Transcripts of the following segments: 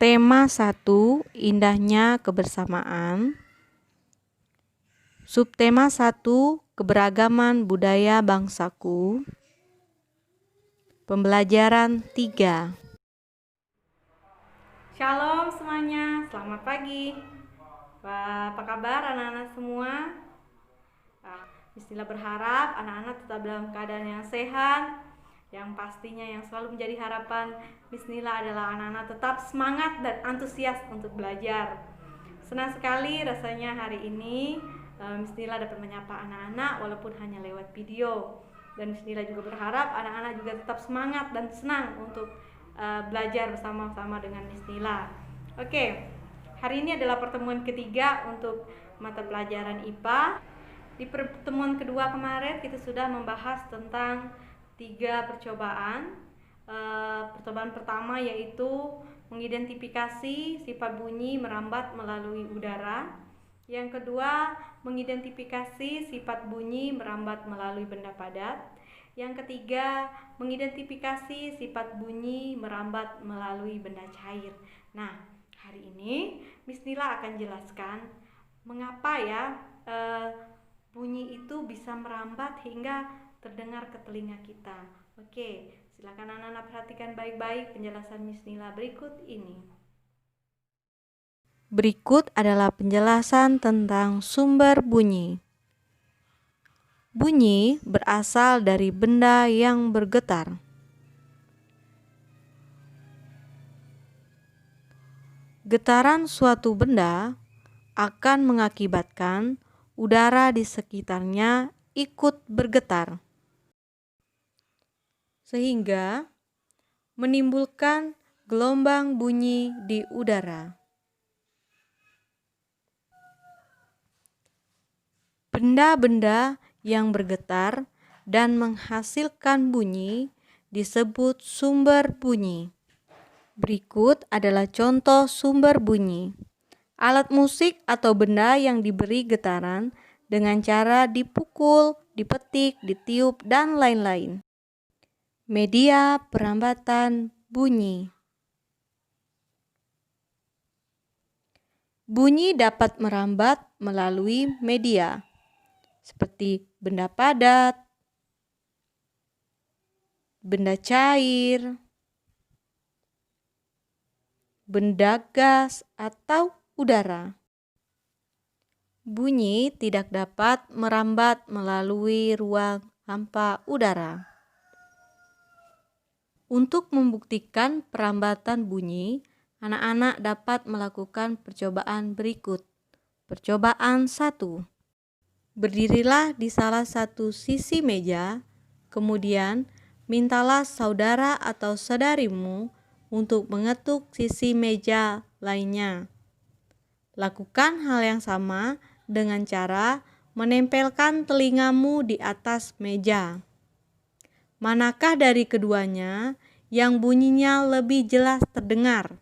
Tema 1, indahnya kebersamaan. Subtema 1, keberagaman budaya bangsaku. Pembelajaran 3. Shalom semuanya, selamat pagi. Apa kabar anak-anak semua? Bismillah berharap anak-anak tetap dalam keadaan yang sehat. Yang pastinya yang selalu menjadi harapan Bismillah adalah anak-anak tetap semangat dan antusias untuk belajar. Senang sekali rasanya hari ini Bismillah dapat menyapa anak-anak walaupun hanya lewat video. Dan Bismillah juga berharap anak-anak juga tetap semangat dan senang untuk belajar bersama-sama dengan Bismillah. Oke, hari ini adalah pertemuan ketiga untuk mata pelajaran IPA. Di pertemuan kedua kemarin kita sudah membahas tentang 3 percobaan. Percobaan pertama yaitu mengidentifikasi sifat bunyi merambat melalui udara. Yang kedua, mengidentifikasi sifat bunyi merambat melalui benda padat. Yang ketiga, mengidentifikasi sifat bunyi merambat melalui benda cair. Nah, hari ini Bismillah akan jelaskan mengapa ya bunyi itu bisa merambat hingga terdengar ke telinga kita. Oke, silakan anak-anak perhatikan baik-baik penjelasan Bismillah berikut ini. Berikut adalah penjelasan tentang sumber bunyi. Bunyi berasal dari benda yang bergetar. Getaran suatu benda akan mengakibatkan udara di sekitarnya ikut bergetar, sehingga menimbulkan gelombang bunyi di udara. Benda-benda yang bergetar dan menghasilkan bunyi disebut sumber bunyi. Berikut adalah contoh sumber bunyi. Alat musik atau benda yang diberi getaran dengan cara dipukul, dipetik, ditiup, dan lain-lain. Media perambatan bunyi. Bunyi dapat merambat melalui media, seperti benda padat, benda cair, benda gas, atau udara. Bunyi tidak dapat merambat melalui ruang hampa udara. Untuk membuktikan perambatan bunyi, anak-anak dapat melakukan percobaan berikut. Percobaan 1. Berdirilah di salah satu sisi meja, kemudian mintalah saudara atau saudarimu untuk mengetuk sisi meja lainnya. Lakukan hal yang sama dengan cara menempelkan telingamu di atas meja. Manakah dari keduanya yang bunyinya lebih jelas terdengar?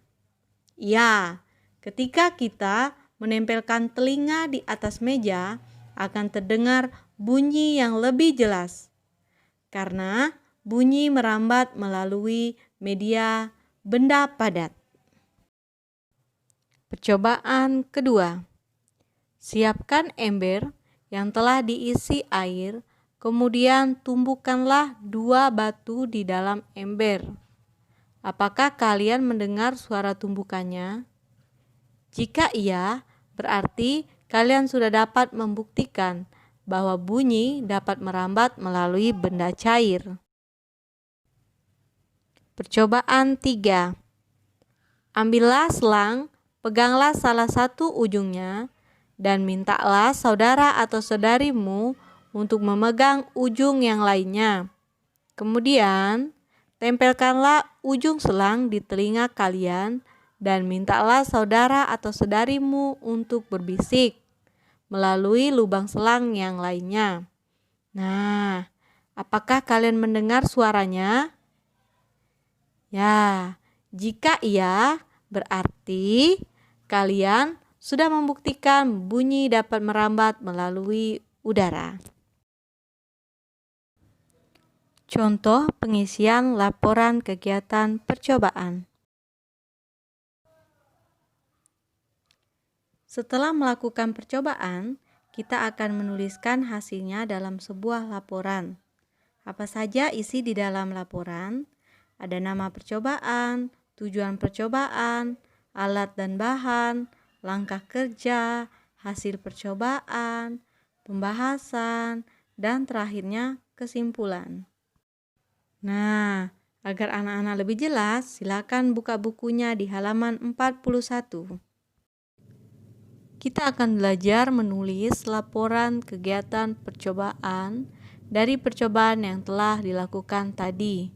Ya, ketika kita menempelkan telinga di atas meja, akan terdengar bunyi yang lebih jelas. Karena bunyi merambat melalui media benda padat. Percobaan kedua. Siapkan ember yang telah diisi air, kemudian tumbuhkanlah 2 batu di dalam ember. Apakah kalian mendengar suara tumbukannya? Jika iya, berarti kalian sudah dapat membuktikan bahwa bunyi dapat merambat melalui benda cair. Percobaan 3. Ambillah selang, peganglah salah satu ujungnya, dan mintalah saudara atau saudarimu untuk memegang ujung yang lainnya. Kemudian, tempelkanlah ujung selang di telinga kalian dan mintalah saudara atau saudarimu untuk berbisik melalui lubang selang yang lainnya. Nah, apakah kalian mendengar suaranya? Ya, jika iya, berarti kalian sudah membuktikan bunyi dapat merambat melalui udara. Contoh pengisian laporan kegiatan percobaan. Setelah melakukan percobaan, kita akan menuliskan hasilnya dalam sebuah laporan. Apa saja isi di dalam laporan? Ada nama percobaan, tujuan percobaan, alat dan bahan, langkah kerja, hasil percobaan, pembahasan, dan terakhirnya kesimpulan. Nah, agar anak-anak lebih jelas, silakan buka bukunya di halaman 41. Kita akan belajar menulis laporan kegiatan percobaan dari percobaan yang telah dilakukan tadi.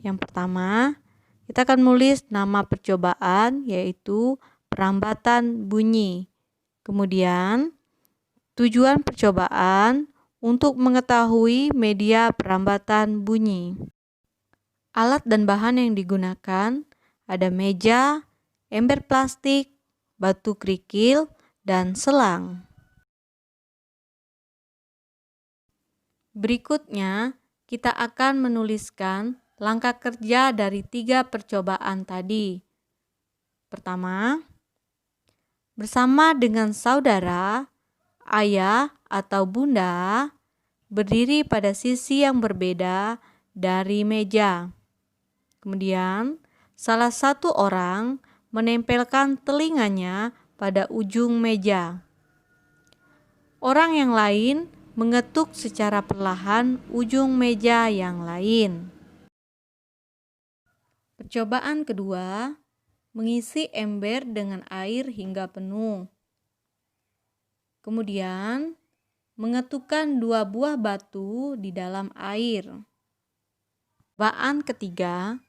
Yang pertama, kita akan menulis nama percobaan, yaitu perambatan bunyi. Kemudian, tujuan percobaan untuk mengetahui media perambatan bunyi. Alat dan bahan yang digunakan ada meja, ember plastik, batu kerikil, dan selang. Berikutnya, kita akan menuliskan langkah kerja dari 3 percobaan tadi. Pertama, bersama dengan saudara, ayah atau bunda, berdiri pada sisi yang berbeda dari meja. Kemudian, salah satu orang menempelkan telinganya pada ujung meja. Orang yang lain mengetuk secara perlahan ujung meja yang lain. Percobaan kedua, mengisi ember dengan air hingga penuh. Kemudian, mengetukkan 2 buah batu di dalam air. Percobaan ketiga,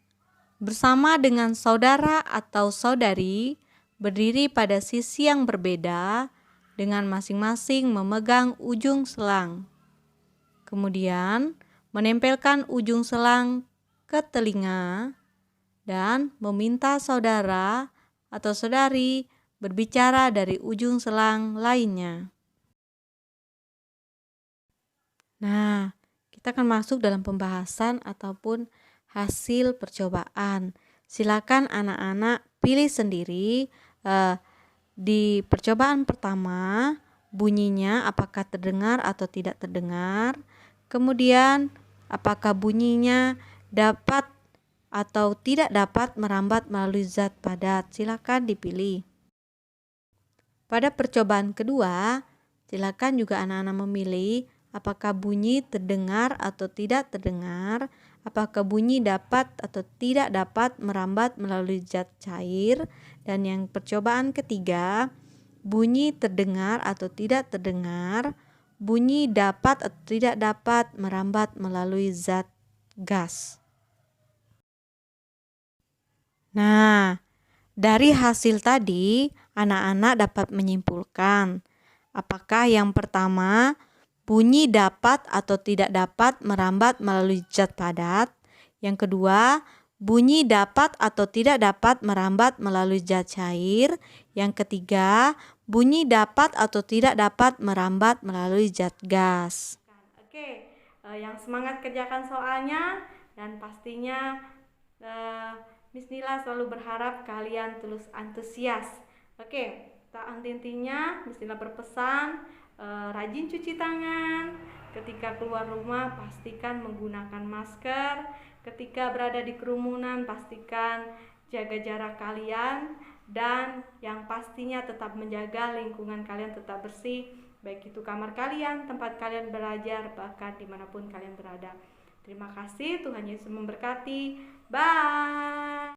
bersama dengan saudara atau saudari, berdiri pada sisi yang berbeda dengan masing-masing memegang ujung selang. Kemudian, menempelkan ujung selang ke telinga dan meminta saudara atau saudari berbicara dari ujung selang lainnya. Nah, kita akan masuk dalam pembahasan ataupun hasil percobaan. Silakan anak-anak pilih sendiri di percobaan pertama bunyinya apakah terdengar atau tidak terdengar. Kemudian apakah bunyinya dapat atau tidak dapat merambat melalui zat padat. Silakan dipilih. Pada percobaan kedua, silakan juga anak-anak memilih apakah bunyi terdengar atau tidak terdengar, apakah bunyi dapat atau tidak dapat merambat melalui zat cair, dan yang percobaan ketiga, bunyi terdengar atau tidak terdengar, bunyi dapat atau tidak dapat merambat melalui zat gas. Nah, dari hasil tadi, anak-anak dapat menyimpulkan apakah yang pertama, bunyi dapat atau tidak dapat merambat melalui zat padat. Yang kedua, bunyi dapat atau tidak dapat merambat melalui zat cair. Yang ketiga, bunyi dapat atau tidak dapat merambat melalui zat gas. Oke, yang semangat kerjakan soalnya, dan pastinya Miss Nila selalu berharap kalian tulus antusias. Oke, tak intinya Miss Nila berpesan rajin cuci tangan, ketika keluar rumah pastikan menggunakan masker, ketika berada di kerumunan pastikan jaga jarak kalian, dan yang pastinya tetap menjaga lingkungan kalian tetap bersih, baik itu kamar kalian, tempat kalian belajar, bahkan dimanapun kalian berada. Terima kasih, Tuhan Yesus memberkati. Bye.